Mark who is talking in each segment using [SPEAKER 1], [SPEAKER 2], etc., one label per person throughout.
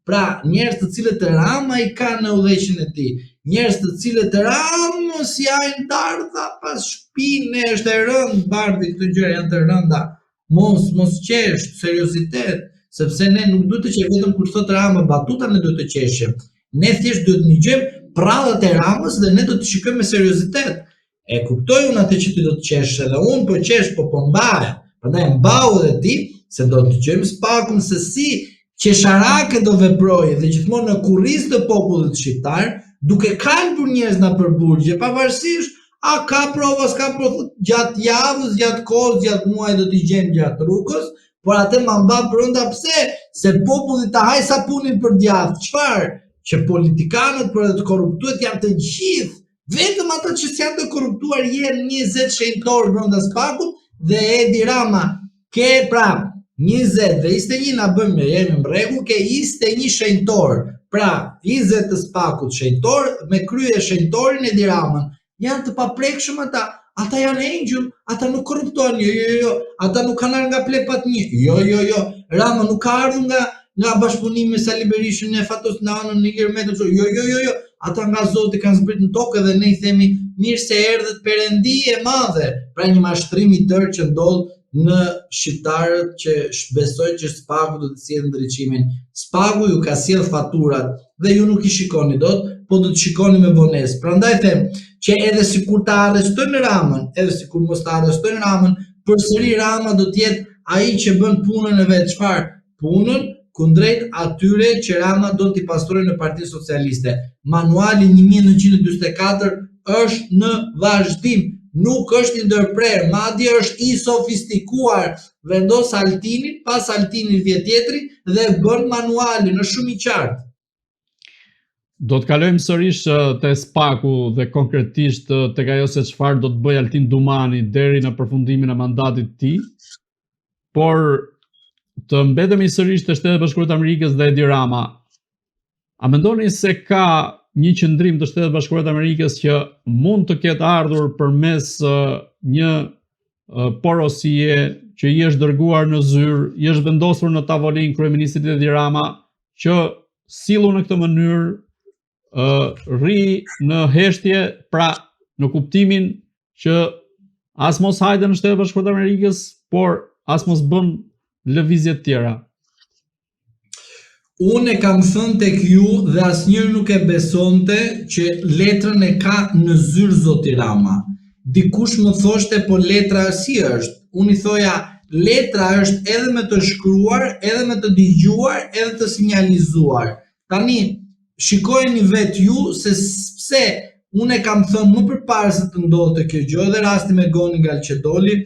[SPEAKER 1] Pra, njerëz të cilët Rama i ka në udhëheqjen e tij, njerëz të cilët Rama si ajnë dardha pas shpinë, është e rënd bardhi, këto gjëra janë të rënda. Mos qesh, seriozitet, sepse ne nuk duhet të qeshim vetëm kur thot Rama batuta, ne duhet të qeshim. Ne thjesht duhet të ngjojmë prallat e Ramës dhe ne do të shikojmë me seriozitet. E kuptoj unë atë që ti do të qesh, edhe unë po qesh, po mbahem. Prandaj mbau edhe ti, se do të dëgjojmë spakun se si qesharake do veprojë dhe gjithmonë në kurriz të popullit shqiptar, duke kalbur njerëz nga përburgje, pavarësisht a ka prova, s'ka prova, gjatë javës, gjatë kohës, gjatë muajit do t'i gjejmë gjatë rrugës, por atë ma mba brenda pse? Se populli ta haj sapunin për djathtë. Çfarë? Që politikanët për të korruptuar janë të gjithë. Vetëm ata që s'janë të korruptuar janë 20 shenjtor brenda spakut dhe Edi Rama ke pra 20 dhe 21 na bëjmë jemi në rregull, ke 21 shenjtor. Pra 20 të spakut shenjtor me krye shenjtorin Edi Ramën. Janë të paprekshëm ata. Ata janë angel, ata nuk korruptojnë. Jo. Ata nuk kanë ardhur nga plepat një. Jo. Rama nuk ka ardhur nga bashkëpunimi me Sali Berishën e Fatos në anën në Ilir Metës. Jo. Ata nga Zoti kanë zbrit në tokë dhe ne i themi mirë se erdhët Perëndi e madhe. Pra një mashtrim i tërë që ndodh në shqiptarët që besojnë që Spaku do të sjellë ndriçimin. Spaku ju ka sjell faturat dhe ju nuk i shikoni dot, po do të shikoni me vonesë. Prandaj them që edhe sikur ta arrestojnë Ramën, edhe sikur mos ta arrestojnë Ramën, përsëri Rama do të jetë ai që bën punën e vet. Çfarë? Punën kundrejt atyre që Rama do t'i pastrojë në Partinë Socialiste. Manuali 1944 është në vazhdim, nuk është i ndërprer, madje është i sofistikuar. Vendos Altinin, pas Altinit vjet tjetri dhe bën manualin, është shumë i qartë.
[SPEAKER 2] Do të kalojmë sërish te Spaku dhe konkretisht tek ajo se çfarë do të bëjë Altin Dumani deri në përfundimin e mandatit të tij. Por të mbetemi sërish te Shtetet Bashkuara të Amerikës dhe Edi Rama. A mendoni se ka një qëndrim të Shtetet Bashkuara të Amerikës që mund të ketë ardhur përmes një porosie që i është dërguar në zyrë, i është vendosur në tavolinë kryeministrit Edi Rama, që sillu në këtë mënyrë rri në heshtje, pra në kuptimin që as mos hajde në Shtetet Bashkuara të Amerikës, por as mos bën lëvizje të tjera.
[SPEAKER 1] Unë e kam thënë tek ju dhe asnjëri nuk e besonte që letrën e ka në zyrë zoti Rama. Dikush më thoshte po letra si është? Unë i thoja letra është edhe me të shkruar, edhe me të dëgjuar, edhe të sinjalizuar. Tani shikojeni vetë ju se pse unë e kam thënë më përpara se të ndodhte kjo gjë, edhe rasti me Goni Galqedoli,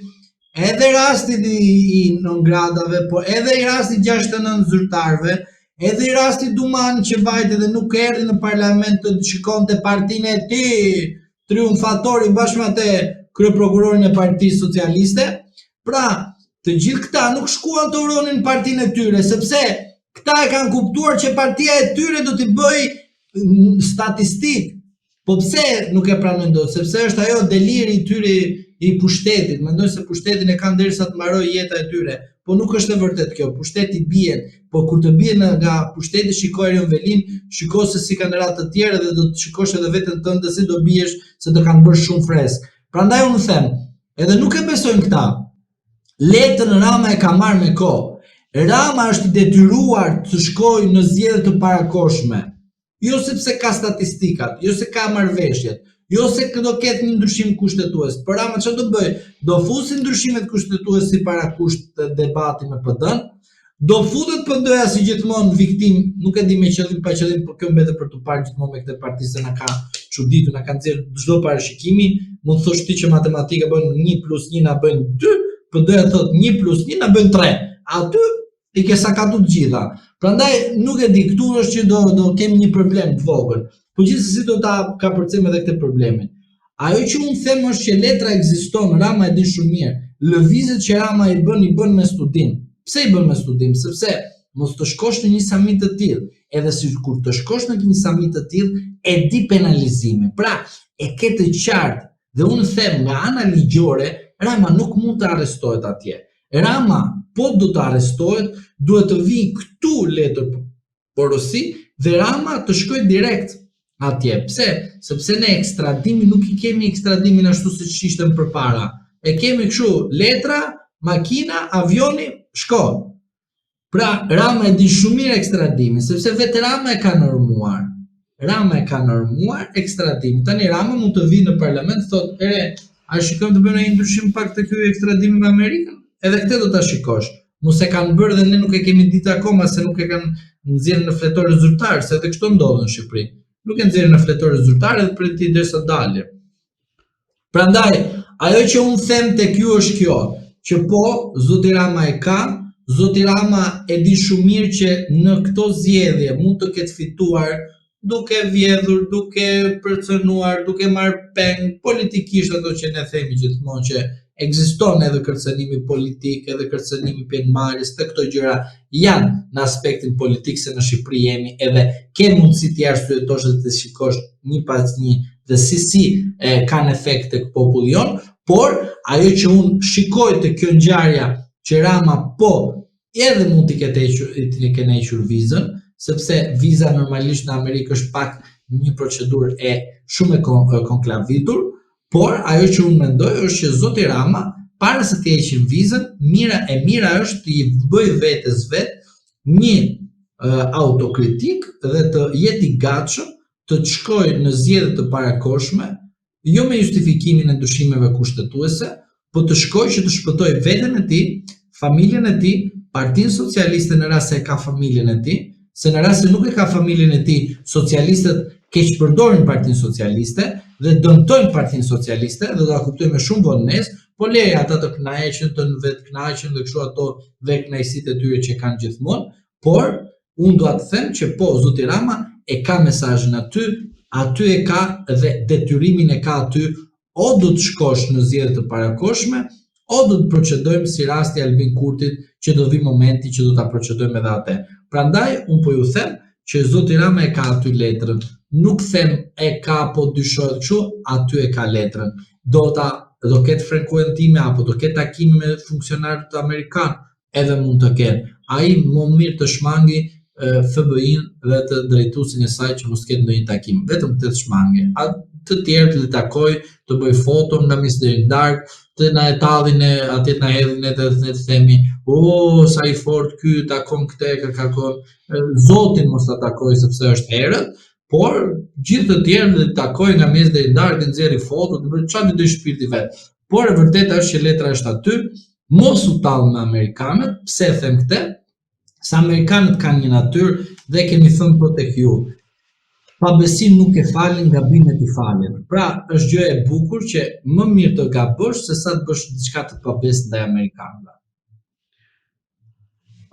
[SPEAKER 1] edhe rasti i nëngradave, po edhe i rasti 69 zyrtarëve, edhe i rasti Dumani që vajte dhe nuk erdhi në parlament të shikonte partinë e tij, triumfatori bashkë me atë kryeprokurorin e Partisë Socialiste. Pra, të gjithë këta nuk shkuan të uronin partinë e tyre, sepse këta e kanë kuptuar që partia e tyre do t'i bëj statistik. Po pse nuk e pranojnë dot? Sepse është ajo deliri i tyre i pushtetit. Mendojnë se pushtetin e kanë derisa të mbarojë jeta e tyre. Po nuk është e vërtet kjo. Pushteti bien, po kur të bien nga pushteti shikoj Erion Velin, shiko se si kanë ratë të tjerë dhe do të shikosh edhe veten tënde si do biesh se do kanë bërë shumë fresk. Prandaj unë them, edhe nuk e besojnë këta. Letrën Rama e ka marrë me kohë. Rama është i detyruar të shkojë në zgjedhje të parakohshme. Jo sepse ka statistikat, jo se ka marrëveshjet, jo se do ketë një ndryshim kushtetues. Por Rama çfarë do bëj? Do fusi ndryshimet kushtetuese si parakusht të debatit me PD-n, do futet PD-ja si gjithmonë viktim, nuk e di me qëllim pa qëllim, por kjo mbetet për të parë gjithmonë me këtë parti se na ka çuditur, na ka nxjerr çdo parashikimi. Mund thosh ti që matematika bën 1 + 1 na bën 2, PD-ja thot 1 + 1 na bën 3. Aty i ke sakatu të gjitha. Prandaj nuk e di, këtu është që do kemi një problem të vogël. Po gjithsesi do ta kapërcejmë edhe këtë problemin. Ajo që unë them është që letra ekziston, Rama e din shumë mirë. Lëvizjet që Rama i bën me studim. Pse i bën me studim? Sepse mos të shkosh në një samit të tillë. Edhe si kur të shkosh në një samit të tillë, e di penalizime. Pra, e ke të qartë. Dhe unë them nga ana ligjore, Rama nuk mund të arrestohet atje. Rama, po do të arrestohet, duhet të vijë këtu letër porosi dhe Rama të shkojë direkt atje. Pse? Sepse ne ekstradimin nuk i kemi ekstradimin ashtu siç ishte përpara. E kemi kështu letra, makina, avioni, shko. Pra Rama e di shumë mirë ekstradimin, sepse vetë Rama e ka normuar. Rama e ka normuar ekstradimin. Tani Rama mund të vijë në parlament thotë, a shikojmë të bëjmë një ndryshim pak të ky ekstradimi me Amerikën? Edhe këtë do ta shikosh. Mos e kanë bërë dhe ne nuk e kemi ditë akoma se nuk e kanë nxjerrë në fletor zyrtar, se edhe kështu ndodh në Shqipëri. Nuk e nxjerrin në fletor zyrtar edhe për ti derisa dalë. Prandaj, ajo që unë them tek ju është kjo, që po, zoti Rama e ka, zoti Rama e di shumë mirë që në këto zgjedhje mund të ketë fituar duke vjedhur, duke përcënuar, duke marrë peng politikisht ato që ne themi gjithmonë që ekziston edhe kërcënimi politik, edhe kërcënimi pjenëmarrjes, të këto gjëra janë në aspektin politik se në Shqipëri jemi edhe ke mundësi të arsyetosh dhe të shikosh një pas një dhe si kanë efekt tek populli jon, por ajo që unë shikoj të kjo ngjarja që Rama po edhe mund t'i kenë hequr vizën, sepse viza normalisht në Amerikë është pak një procedurë e shumë e konklavitur, por ajo që unë mendoj është që zoti Rama, para se t'i heqin vizën, mira është t'i bëj vetes një autokritik dhe të jetë i gatshëm të shkojë në zgjedhje të parakoshme, jo me justifikimin e dyshimeve kushtetuese, po të shkojë që të shpëtojë veten e tij, familjen e tij, Partinë Socialiste në rast se e ka familjen e tij, se në rast se nuk e ka familjen e tij, socialistët keq përdorin Partinë Socialiste dhe dëmtojnë Partinë Socialiste dhe do ta kuptojmë me shumë vonë nesër, po leje ata të kënaqen, të vetkënaqen dhe kështu ato dhe kënaqësitë e tyre që kanë gjithmonë, por unë dua të them që po zoti Rama e ka mesazhin aty e ka dhe detyrimin e ka aty, o do të shkosh në zgjedhje të parakoshme, o do të procedojmë si rasti Albin Kurtit, që do vi momenti që do ta procedojmë edhe atë. Prandaj unë po ju them që zoti Rama e ka aty letrën. Nuk them e ka po dyshohet kështu, aty e ka letrën. Do ketë frekuentime apo do ketë takime me funksionarët amerikanë, edhe mund të kenë. Ai më mirë të shmangi FBI-n dhe të drejtuesin e saj që mos ketë ndonjë takim, vetëm të shmangi. Të tjerë të takoj, të bëj foto nga misteri dark, të na e tallin atje na hedhin edhe ne të themi, sa i fort ky takon këtë, takon Zotin mos ta takoj sepse është herët, por gjithë të tjerë të takoj nga misteri dark, të nxjerrë foto, të bëj çfarë do shpirti vet. Por e vërteta është që letra është aty, mos u tall me amerikanët. Pse them këtë? Se amerikanët kanë një natyrë dhe kemi thënë po tek ju. Pabesim nuk e falin, gabimet i falen. Pra, është gjë e bukur që më mirë të gabosh se sa të bësh diçka të pabes ndaj amerikanëve.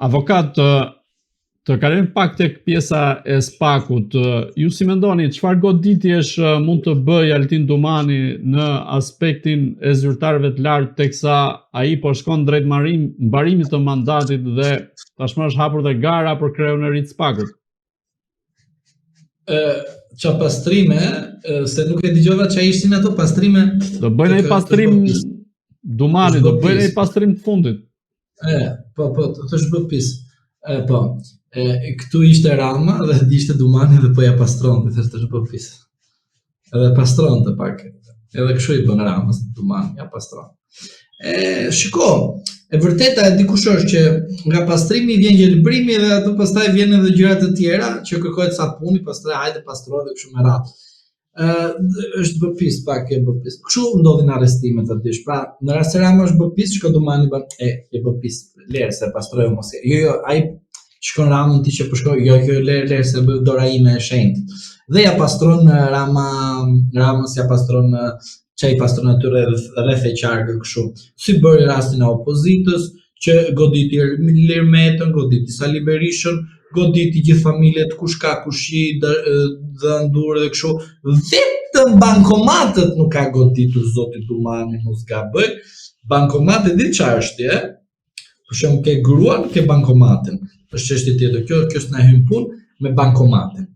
[SPEAKER 2] Avokat, të kalojmë pak tek pjesa e SPAK-ut. Ju si mendoni, çfarë goditjesh mund të bëjë Altin Dumani në aspektin e zyrtarëve të lartë teksa ai po shkon drejt mbarimit të mandatit dhe tashmë është hapur dhe gara për kreun e ri të SPAK-ut?
[SPEAKER 1] Qa pastrime, se nuk e dëgjova çfarë ishin ato pastrime.
[SPEAKER 2] Do bëjnë ai pastrim Dumani, do bëjnë ai pastrim të fundit.
[SPEAKER 1] Po, thosh bëpis. Po. Këtu ishte Rama dhe ishte Dumani dhe po ja pastronte, thosh bëpis. Edhe pastronte pak. Edhe kështu i bën Rama se Dumani ja pastron. Shiko, e vërteta e dikush është që nga pastrimi vjen gjelbrimi dhe ato pastaj vjen edhe gjëra të tjera që kërkohet sapuni, pastaj hajde pastroj dhe kështu me radhë. Është bëpis pak e bëpis. Kështu ndodhin arrestimet aty. Pra, në rast se Rama është bëpis, shko Dumani bën e bëpis. Lerë se pastroj mos. Jo, ai shkon Ramën ti që po shkoj, jo, lerë se dora ime e shenjtë. Dhe ja pastron Ramës ja pastron që i pastron aty rreth e qarkët kështu. Si bëri rastin e opozitës, që goditi Ilir Metën, goditi Sali Berishën, goditi gjithë familjet kush ka kushi dhe ndur dhe kështu. Vetëm bankomatët nuk ka goditur zoti Dumani, mos gaboj. Bankomatët di çfarë është, për shembull ke gruan, ke bankomatin. Është çështje tjetër. Kjo s'na hyn punë me bankomatin.